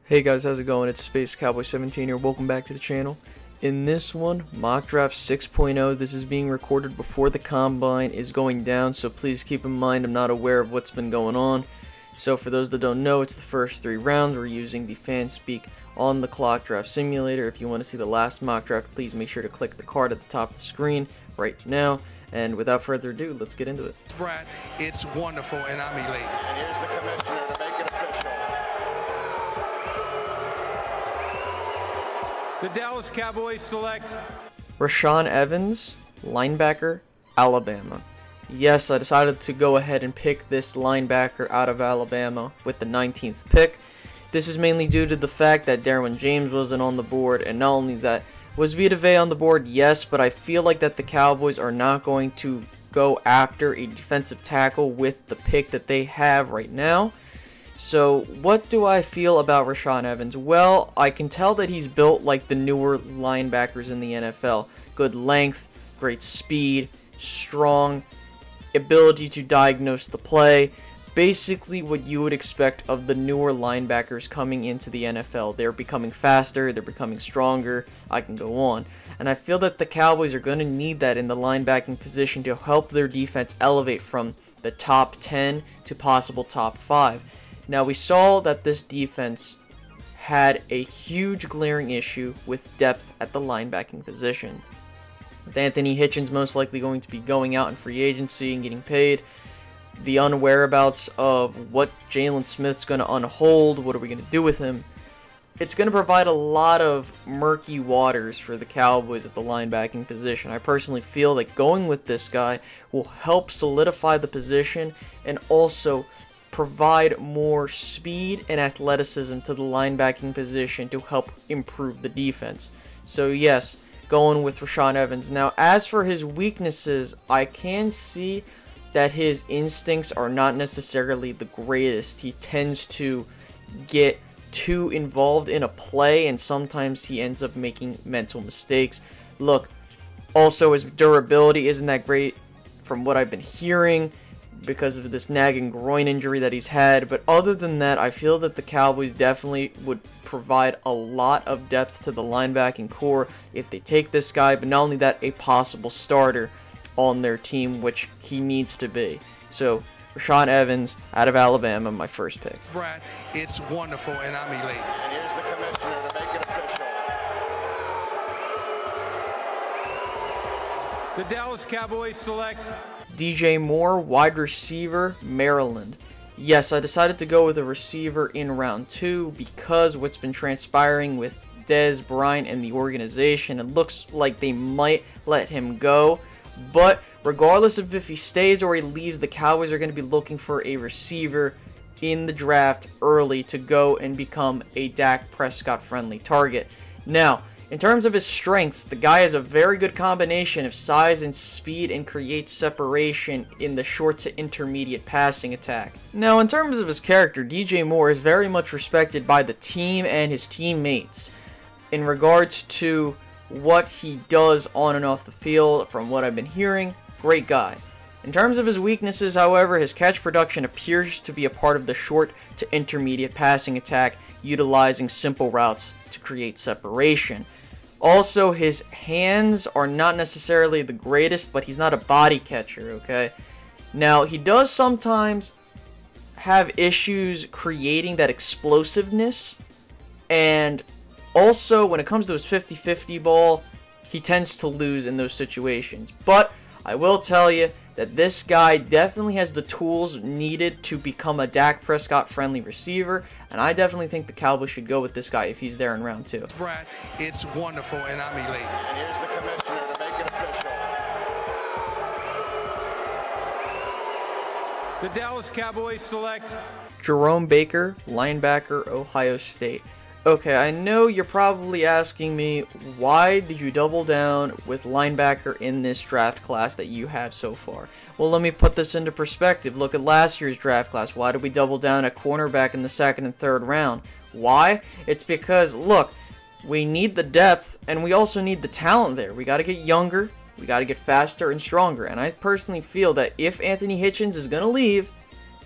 Hey guys, how's it going? It's Space Cowboy 17 here. Welcome back to the channel. In this one, Mock Draft 6.0, this is being recorded before the Combine is going down, so please keep in mind I'm not aware of what's been going on. So for those that don't know, it's the first 3 rounds. We're using the fan speak on the clock draft simulator. If you want to see the last mock draft, please make sure to click the card at the top of the screen right now. And without further ado, let's get into it. Brad, it's wonderful and I'm elated. And here's the commissioner to make it official. The Dallas Cowboys select Rashaan Evans, linebacker, Alabama. Yes, I decided to go ahead and pick this linebacker out of Alabama with the 19th pick. This is mainly due to the fact that Derwin James wasn't on the board, and not only that, was Vita Vea on the board? Yes, but I feel like that the Cowboys are not going to go after a defensive tackle with the pick that they have right now. So what do I feel about Rashaan Evans? Well, I can tell that he's built like the newer linebackers in the NFL. Good length, great speed, strong, ability to diagnose the play. Basically what you would expect of the newer linebackers coming into the NFL. They're becoming faster, they're becoming stronger, I can go on. And I feel that the Cowboys are going to need that in the linebacking position to help their defense elevate from the top 10 to possible top 5. Now, we saw that this defense had a huge glaring issue with depth at the linebacking position. With Anthony Hitchens most likely going to be going out in free agency and getting paid, the unwhereabouts of what Jalen Smith's going to unhold, what are we going to do with him, it's going to provide a lot of murky waters for the Cowboys at the linebacking position. I personally feel that going with this guy will help solidify the position and also provide more speed and athleticism to the linebacking position to help improve the defense. So yes, going with Rashaan Evans. Now, as for his weaknesses, I can see that his instincts are not necessarily the greatest. He tends to get too involved in a play, and sometimes he ends up making mental mistakes. Look, also his durability isn't that great from what I've been hearing, because of this nagging groin injury that he's had. But other than that, I feel that the Cowboys definitely would provide a lot of depth to the linebacking core if they take this guy, but not only that, a possible starter on their team, which he needs to be. So Rashaan Evans out of Alabama, my first pick. Brad, it's wonderful and I'm elated. And here's the commissioner to make it official. the Dallas Cowboys select DJ Moore, wide receiver, Maryland. Yes, I decided to go with a receiver in round 2 because what's been transpiring with Dez Bryant and the organization, it looks like they might let him go. But regardless of if he stays or he leaves, the Cowboys are going to be looking for a receiver in the draft early to go and become a Dak Prescott-friendly target. Now, in terms of his strengths, the guy has a very good combination of size and speed and creates separation in the short to intermediate passing attack. Now, in terms of his character, DJ Moore is very much respected by the team and his teammates. In regards to what he does on and off the field, from what I've been hearing, great guy. In terms of his weaknesses, however, his catch production appears to be a part of the short to intermediate passing attack, utilizing simple routes to create separation. Also, his hands are not necessarily the greatest, but he's not a body catcher, okay? Now, he does sometimes have issues creating that explosiveness, and also, when it comes to his 50-50 ball, he tends to lose in those situations. But I will tell you that this guy definitely has the tools needed to become a Dak Prescott-friendly receiver, and I definitely think the Cowboys should go with this guy if he's there in round 2. Brad, it's wonderful and I'm elated. And here's the commissioner to make it official. the Dallas Cowboys select Jerome Baker, linebacker, Ohio State. Okay, I know you're probably asking me, why did you double down with linebacker in this draft class that you have so far? Well, let me put this into perspective. Look at last year's draft class. Why did we double down at cornerback in the 2nd and 3rd round? Why? It's because, look, we need the depth, and we also need the talent there. We got to get younger, we got to get faster and stronger, and I personally feel that if Anthony Hitchens is going to leave,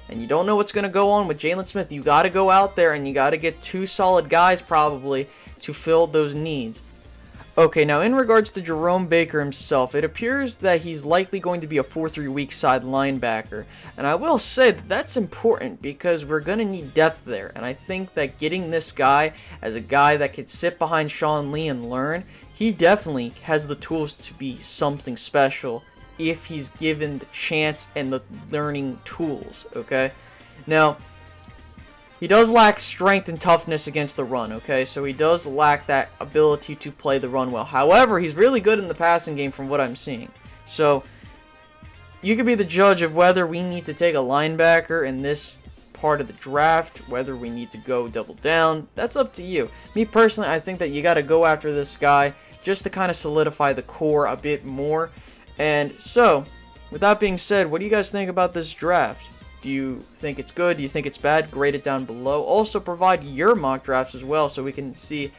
and you don't know what's going to go on with Jalen Smith, you got to go out there and you got to get 2 solid guys probably to fill those needs. Okay, now in regards to Jerome Baker himself, it appears that he's likely going to be a 4-3 weak side linebacker. And I will say that that's important because we're going to need depth there. And I think that getting this guy as a guy that could sit behind Sean Lee and learn, he definitely has the tools to be something special if he's given the chance and the learning tools, okay? Now, he does lack strength and toughness against the run, okay? So he does lack that ability to play the run well. However, he's really good in the passing game from what I'm seeing. So you could be the judge of whether we need to take a linebacker in this part of the draft, whether we need to go double down. That's up to you. Me personally, I think that you got to go after this guy just to kind of solidify the core a bit more. And so, with that being said, what do you guys think about this draft? Do you think it's good? Do you think it's bad? Grade it down below. Also, provide your mock drafts as well so we can see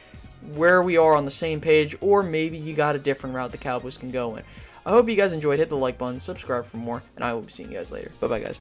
where we are on the same page, or maybe you got a different route the Cowboys can go in. I hope you guys enjoyed. Hit the like button, subscribe for more, and I will be seeing you guys later. Bye-bye, guys.